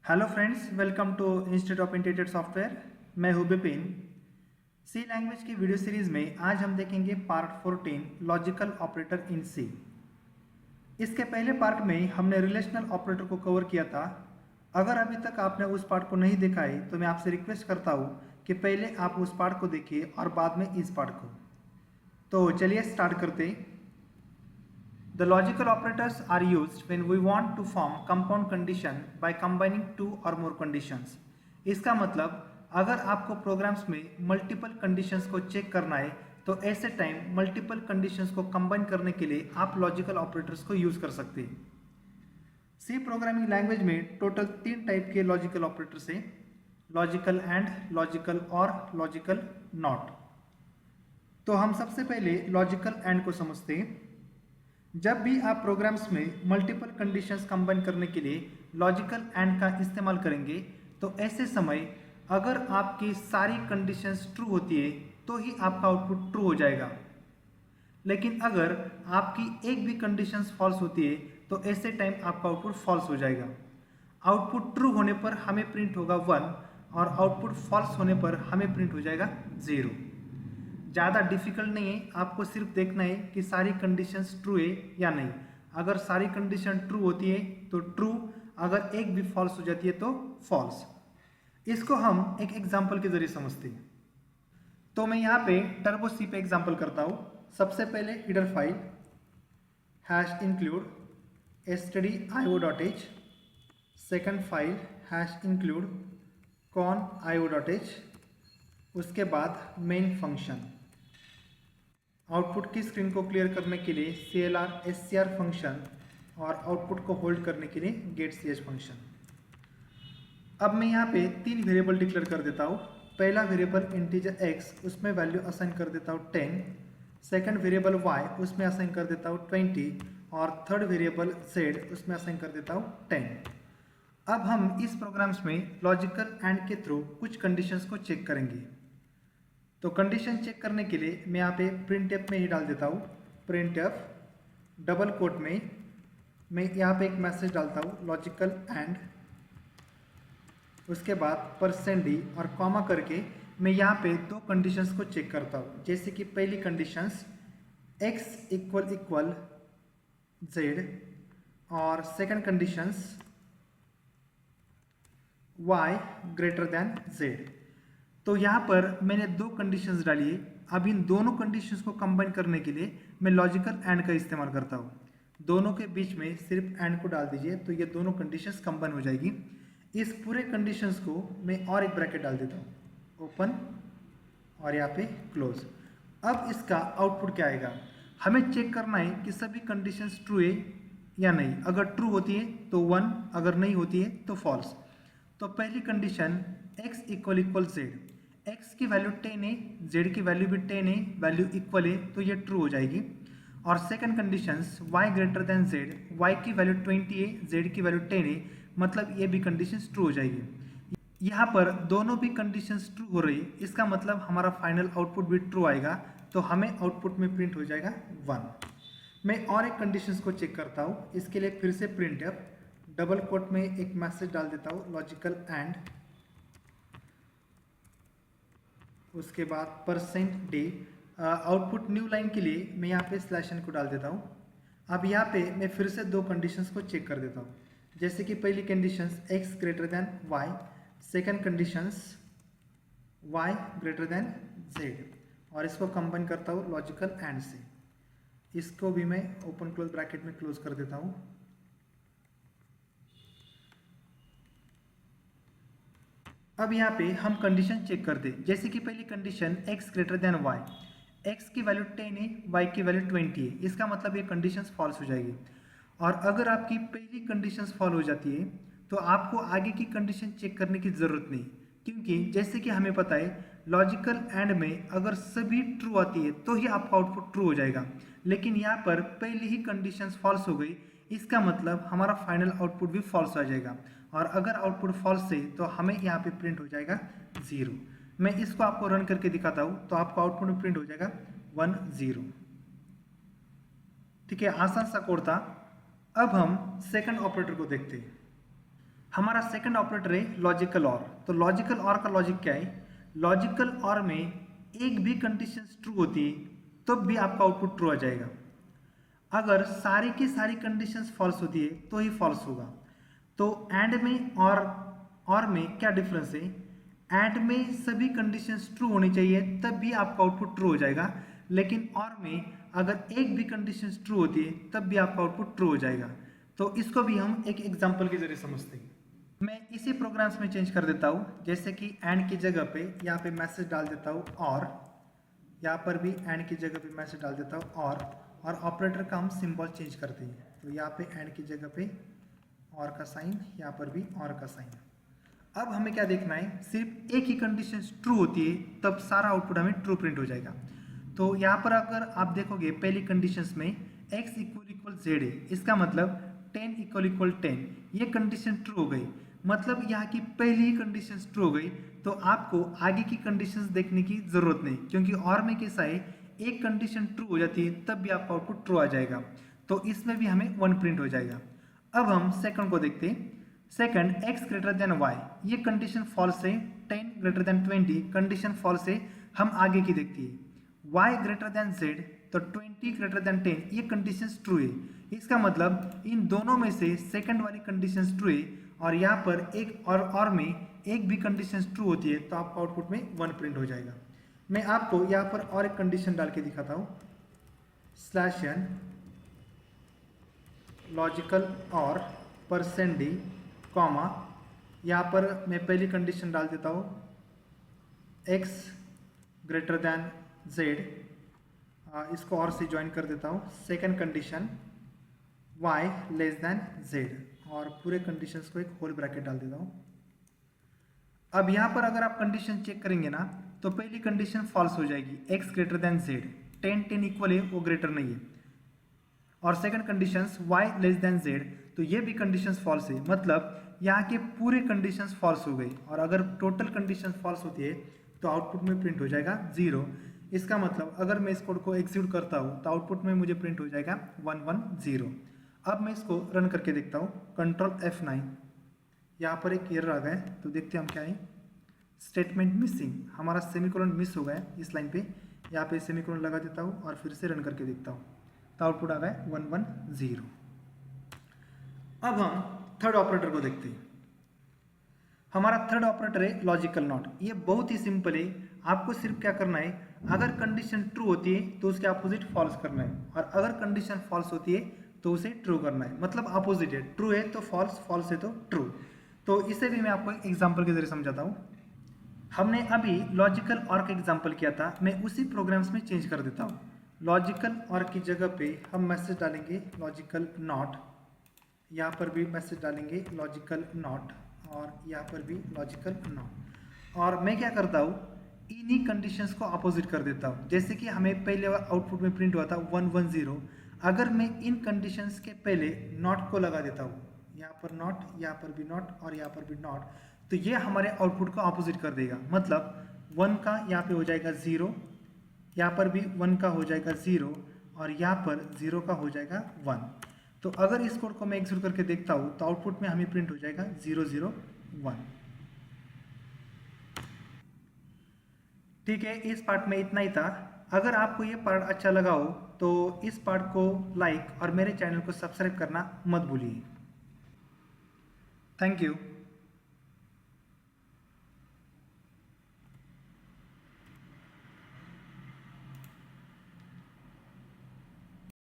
Hello friends, welcome to institute of integrated software. मैं हूं Bipin. C language की video series में आज हम देखेंगे part 14 logical operator in C. इसके पहले पार्ट में हमने रिलेशनल ऑपरेटर को कवर किया था। अगर अभी तक आपने उस पार्ट को नहीं देखा है तो मैं आपसे रिक्वेस्ट करता हूं कि पहले आप उस पार्ट को देखिए और बाद में इस पार्ट को। तो चलिए स्टार्ट करते हैं। The logical operators are used when we want to form compound condition by combining two or more conditions. इसका मतलब अगर आपको प्रोग्राम्स में मल्टीपल कंडीशंस को चेक करना है तो ऐसे टाइम मल्टीपल कंडीशंस को कंबाइन करने के लिए आप लॉजिकल ऑपरेटर्स को यूज कर सकते हैं। सी प्रोग्रामिंग लैंग्वेज में टोटल 3 टाइप के लॉजिकल ऑपरेटर्स हैं: लॉजिकल एंड, लॉजिकल और लॉजिकल नॉट। तो हम सबसे पहले लॉजिकल एंड को समझते हैं। जब भी आप प्रोग्राम्स में मल्टीपल कंडीशंस कंबाइन करने के लिए लॉजिकल एंड का इस्तेमाल करेंगे तो ऐसे समय अगर आपकी सारी कंडीशंस ट्रू होती है तो ही आपका आउटपुट ट्रू हो जाएगा। लेकिन अगर आपकी एक भी कंडीशंस फॉल्स होती है तो ऐसे टाइम आपका आउटपुट फॉल्स हो जाएगा। आउटपुट ट्रू होने पर हमें प्रिंट होगा 1 और आउटपुट फॉल्स होने पर हमें प्रिंट हो जाएगा 0। ज़्यादा डिफिकल्ट नहीं है, आपको सिर्फ देखना है कि सारी कंडीशंस ट्रू है या नहीं। अगर सारी कंडीशन ट्रू होती है तो ट्रू, अगर एक भी फॉल्स हो जाती है तो फॉल्स। इसको हम एक एग्जांपल के जरिए समझते हैं। तो मैं यहाँ पे टर्बो सी पे एग्जांपल करता हूँ। सबसे पहले header file #include stdio.h, second file #include con.io.h, उसके बाद मेन फंक्शन। आउटपुट की स्क्रीन को क्लियर करने के लिए CLR SCR फंक्शन और आउटपुट को होल्ड करने के लिए getch फंक्शन। अब मैं यहाँ पे 3 वेरिएबल डिक्लेयर कर देता हूँ। पहला वेरिएबल इंटीजर x, उसमें वैल्यू असाइन कर देता हूँ 10। सेकंड वेरिएबल y, उसमें असाइन कर देता हूँ 20 और थर्ड वेरिएबल z, उसमें असाइन कर देता हूँ 10। अब हम इस प्रोग्राम्स में लॉजिकल एंड के थ्रू कुछ कंडीशंस को चेक करेंगे। तो कंडीशन चेक करने के लिए मैं यहाँ पे printf में ही डाल देता हूँ। printf डबल कोट में मैं यहाँ पे एक मैसेज डालता हूँ लॉजिकल एंड, उसके बाद %d और कॉमा करके मैं यहाँ पे 2 कंडीशंस को चेक करता हूँ। जैसे कि पहली कंडीशंस x == z और सेकंड कंडीशंस y > z। तो यहाँ पर मैंने 2 कंडीशंस डाली है। अब इन दोनों कंडीशंस को कंबाइन करने के लिए मैं लॉजिकल एंड का इस्तेमाल करता हूँ। दोनों के बीच में सिर्फ एंड को डाल दीजिए तो ये दोनों कंडीशंस कंबाइन हो जाएगी। इस पूरे कंडीशंस को मैं और एक ब्रैकेट डाल देता हूँ, ओपन और यहाँ पे क्लोज। अब इसका आउटपुट क्या आएगा, हमें चेक करना है कि सभी कंडीशंस ट्रू है या नहीं। अगर ट्रू होती है तो 1, अगर नहीं होती है तो फॉल्स। तो पहली कंडीशन x == z, x की वैल्यू 10 है, z की वैल्यू भी 10 है, वैल्यू इक्वल है तो ये ट्रू हो जाएगी। और second conditions y > z, y की वैल्यू 20 है, z की वैल्यू 10 है, मतलब ये भी कंडीशंस ट्रू हो जाएगी। यहाँ पर दोनों भी कंडीशंस ट्रू हो रही, इसका मतलब हमारा फाइनल आउटपुट भी ट्रू आएगा, तो हमें आउटपुट में प्रिंट हो जाएगा 1। मैं और एक कंडीशंस को चेक करता हूँ। इसके लिए फिर से printf डबल कोट में एक मैसेज डाल देता हूँ लॉजिकल एंड, उसके बाद %d। आउटपुट न्यू लाइन के लिए मैं यहाँ पे /n को डाल देता हूँ। अब यहाँ पे मैं फिर से 2 कंडीशंस को चेक कर देता हूँ। जैसे कि पहली conditions x > y, second conditions y > z और इसको कंबाइन करता हूँ लॉजिकल एंड से। इसको भी मैं ओपन क्लोज ब्रैकेट में क्लोज कर देता हूँ। अब यहाँ पे हम कंडीशन चेक करते हैं। जैसे कि पहली कंडीशन x > y, x की वैल्यू 10 है, y की वैल्यू 20 है, इसका मतलब ये कंडीशंस फॉल्स हो जाएगी। और अगर आपकी पहली कंडीशंस फॉल हो जाती है तो आपको आगे की कंडीशन चेक करने की ज़रूरत नहीं, क्योंकि जैसे कि हमें पता है लॉजिकल एंड में अगर सभी ट्रू आती है तो ही आपका आउटपुट ट्रू हो जाएगा। लेकिन यहाँ पर पहली ही कंडीशंस फॉल्स हो गई, इसका मतलब हमारा फाइनल आउटपुट भी फॉल्स आ जाएगा। और अगर आउटपुट फॉल्स है तो हमें यहाँ पे प्रिंट हो जाएगा 0। मैं इसको आपको रन करके दिखाता हूँ तो आपको आउटपुट में प्रिंट हो जाएगा 1 0। ठीक है, आसान सा कोड था। अब हम सेकंड ऑपरेटर को देखते हैं। हमारा सेकंड ऑपरेटर है लॉजिकल और। तो लॉजिकल और का लॉजिक क्या है? लॉजिकल और में एक भी कंडीशन ट्रू होती है तो भी आपका आउटपुट ट्रू आ जाएगा। अगर सारी की सारी कंडीशंस फॉल्स होती है तो ही फॉल्स होगा। तो एंड में और में क्या डिफरेंस है? एंड में सभी कंडीशंस ट्रू होनी चाहिए तब भी आपका आउटपुट ट्रू हो जाएगा, लेकिन और में अगर एक भी कंडीशंस ट्रू होती है तब भी आपका आउटपुट ट्रू हो जाएगा। तो इसको भी हम एक एग्जांपल के जरिए समझते हैं। मैं इसी प्रोग्राम्स में चेंज कर देता हूँ, जैसे कि एंड की जगह पे यहाँ पे मैसेज डाल देता हूँ और यहाँ पर भी एंड की जगह पे मैसेज डाल देता हूँ और ऑपरेटर का हम सिंबल चेंज करते हैं। तो यहाँ पे एंड की जगह पे और का साइन, यहाँ पर भी और का साइन। अब हमें क्या देखना है? सिर्फ एक ही कंडीशन ट्रू होती है तब सारा आउटपुट हमें ट्रू प्रिंट हो जाएगा। तो यहाँ पर अगर आप देखोगे पहली कंडीशंस में x = z है, इसका मतलब 10 = 10, ये कंडीशन ट्रू हो गई। मतलब यहाँ की पहली ही कंडीशन ट्रू हो गई, तो आपको आगे की कंडीशंस देखने की जरूरत नहीं, क्योंकि और में कैसा है, एक कंडीशन ट्रू हो जाती है तब भी आपका आउटपुट ट्रू आ जाएगा। तो इसमें भी हमें 1 प्रिंट हो जाएगा। अब हम सेकंड को देखते हैं। सेकंड x > y, ये कंडीशन फॉल्स है। 10 > 20 कंडीशन फॉल्स है। हम आगे की देखती है। y > z, तो 20 > 10 ये कंडीशन ट्रू है। इसका मतलब इन दोनों में से सेकंड वाली कंडीशन ट्रू है, और यहाँ पर एक और में एक भी कंडीशन ट्रू होती है तो आपका आउटपुट में 1 प्रिंट हो जाएगा। मैं आपको यहाँ पर और एक कंडीशन डाल के दिखाता हूँ। /n लॉजिकल और %d, कॉमा, यहाँ पर मैं पहली कंडीशन डाल देता हूँ x > z, इसको और से ज्वाइन कर देता हूँ। सेकंड कंडीशन y <z, और पूरे कंडीशंस को एक होल ब्रैकेट डाल देता हूँ। अब यहाँ पर अगर आप कंडीशन चेक करेंगे ना, तो पहली कंडीशन फॉल्स हो जाएगी, x > z, 10 इक्वल है, वो ग्रेटर नहीं है। और सेकंड कंडीशन y z, तो ये भी कंडीशंस फॉल्स है। मतलब यहाँ के पूरे कंडीशंस फॉल्स हो गई, और अगर टोटल कंडीशंस फॉल्स होती है तो आउटपुट में प्रिंट हो जाएगा 0। इसका मतलब अगर मैं इस कोड को एग्जीक्यूट करता हूँ तो आउटपुट में मुझे प्रिंट हो जाएगा 110। अब मैं इसको रन करके देखता हूँ। कंट्रोल F9, यहाँ पर एक एरर आ गया है, तो देखते हैं हम क्या है। स्टेटमेंट मिसिंग, हमारा सेमीकोलन मिस हो गया है इस लाइन पे। यहाँ पे सेमीकोलन लगा देता हूँ और फिर से रन करके देखता हूँ, तो आउटपुट आ गया है 110। अब हम थर्ड ऑपरेटर को देखते हैं। हमारा थर्ड ऑपरेटर है लॉजिकल नॉट। ये बहुत ही सिंपल है। आपको सिर्फ क्या करना है, अगर कंडीशन ट्रू होती है तो उसके अपोजिट फॉल्स करना है, और अगर कंडीशन फॉल्स होती है तो उसे ट्रू करना है। मतलब अपोजिट है, ट्रू है तो फॉल्स, फॉल्स है तो ट्रू। तो इसे भी मैं आपको एक एग्जाम्पल के जरिए समझाता हूँ। हमने अभी लॉजिकल और का एग्जाम्पल किया था, मैं उसी प्रोग्राम्स में चेंज कर देता हूँ। लॉजिकल और की जगह पे हम मैसेज डालेंगे लॉजिकल नॉट, यहाँ पर भी मैसेज डालेंगे लॉजिकल नॉट, और यहाँ पर भी लॉजिकल नॉट। और मैं क्या करता हूँ, इन्हीं कंडीशंस को अपोजिट कर देता हूँ। जैसे कि हमें पहले आउटपुट में प्रिंट हुआ था 110, अगर मैं इन कंडीशंस के पहले नॉट को लगा देता हूँ, यहाँ पर नॉट, यहाँ पर भी नॉट, और यहाँ पर भी नॉट, तो ये हमारे आउटपुट को अपोजिट कर देगा। मतलब 1 का यहाँ पे हो जाएगा 0, यहाँ पर भी 1 का हो जाएगा 0, और यहाँ पर 0 का हो जाएगा 1। तो अगर इस कोड को मैं एग्जीक्यूट करके देखता हूँ तो आउटपुट में हमें प्रिंट हो जाएगा 001। ठीक है, इस पार्ट में इतना ही था। अगर आपको ये पार्ट अच्छा लगा हो तो इस पार्ट को लाइक और मेरे चैनल को सब्सक्राइब करना मत भूलिए। Thank you.